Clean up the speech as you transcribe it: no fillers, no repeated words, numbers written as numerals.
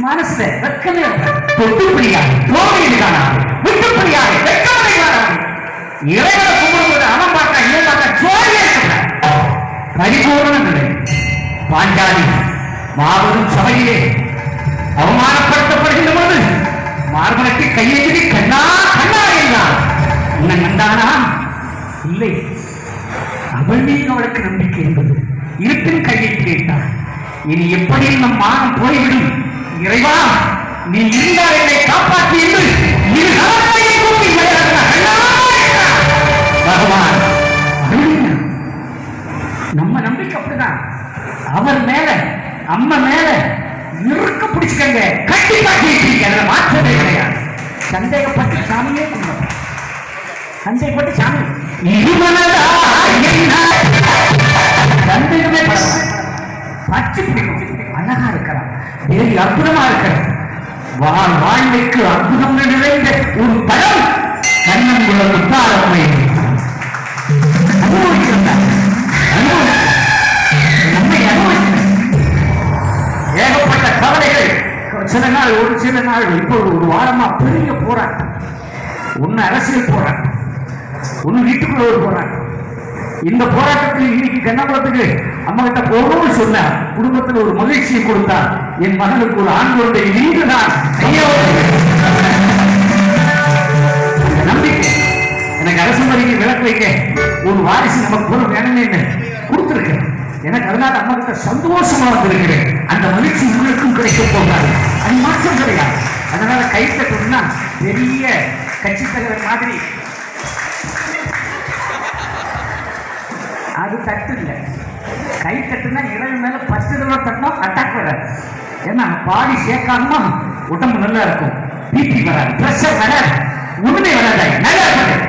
மனசுல வெக்கமே தொட்டுப்படியாக தோல்வியை காணாது, விட்டுப்படியாக வெக்கமதை காணாது. இறைவனை கும்பிடும்போது அவன் பார்க்க இவன் பார்க்க ஜோதியே சொல்ற பரிபூர்ண நிலை. பாஞ்சாலி மாபெரும் சபையிலே அவமானப்படுத்தப்படுகின்ற போது மார்பனுக்கு கையெழுதி கண்ணா கண்ணா என்றான். உன்னை கண்டானா? இல்லை. அவள் மீது அவளுக்கு நம்பிக்கை என்பது இருப்பின் கையை கேட்டார். இனி எப்படி நம் மானம் போய்விடும், இறைவா நீ இருந்தால் என்னை காப்பாற்றி என்று இரு கரங்களையும் கூப்பி பகவான். நம்ம நம்பிக்கை அப்படிதான். அவர் மேல அம்மா மேல இறுக்க பிடிச்சுக்கங்க, கட்டி காட்டி அதுல மாற்றமே கிடையாது. சந்தேகப்பட்டு சாமியே கும்பிடும், சந்தேகப்பட்டு சாமி இருமனதா சந்தேகமே பச்சு பிடிக்கும். அழகா இருக்கிறான், வேறு அற்புதமா இருக்கிறான். வாழ்வைக்கு அற்புதம் நிறைந்த ஒரு படம் கண்ணங்குள்ள முத்தாரம்மை அனுபவிச்சிருந்தார். நம்மை அனுபவிச்சிருந்த ஏகப்பட்ட கவலைகள். சில நாள் இப்போ ஒரு வாரமா பெரிய போராட்டம். ஒன்னு அரசியல் போராட்டம், ஒன்னு வீட்டுக்குள்ள ஒரு போராட்டம். இந்த போராட்டத்தில் இன்னைக்கு கண்ணபுரத்துக்கு அம்மா கிட்ட போகணும்னு சொன்ன குடும்பத்தில் ஒரு மகிழ்ச்சியை கொடுத்தார். என் மகனுக்கு ஒரு ஆண் குழந்தை இன்று நான் நம்பிக்கை எனக்கு அரசு மதிக்கு விளக்கு வைக்க ஒரு வாரிசு நமக்கு கூட வேணும்னு கொடுத்திருக்கிறேன். எனக்கு அதனால அம்மா கிட்ட சந்தோஷமா வந்திருக்கிறேன். அந்த மகிழ்ச்சி உங்களுக்கும் கிடைக்க போகாது, அது மாற்றம் கிடையாது. அதனால கை தட்டணும்னா பெரிய கட்சி தலைவர் மாதிரி அது தட்டு இல்லை. கை தட்டுனா இரவு மேல 10 தடவை தட்டணும், அட்டாக் வராது. ஏன்னா பாடி சேர்க்காம உடம்பு நல்லா இருக்கும், பிபி வராது, பிரஷர் வராது, உண்மை வராது, நல்லா இருக்கும்.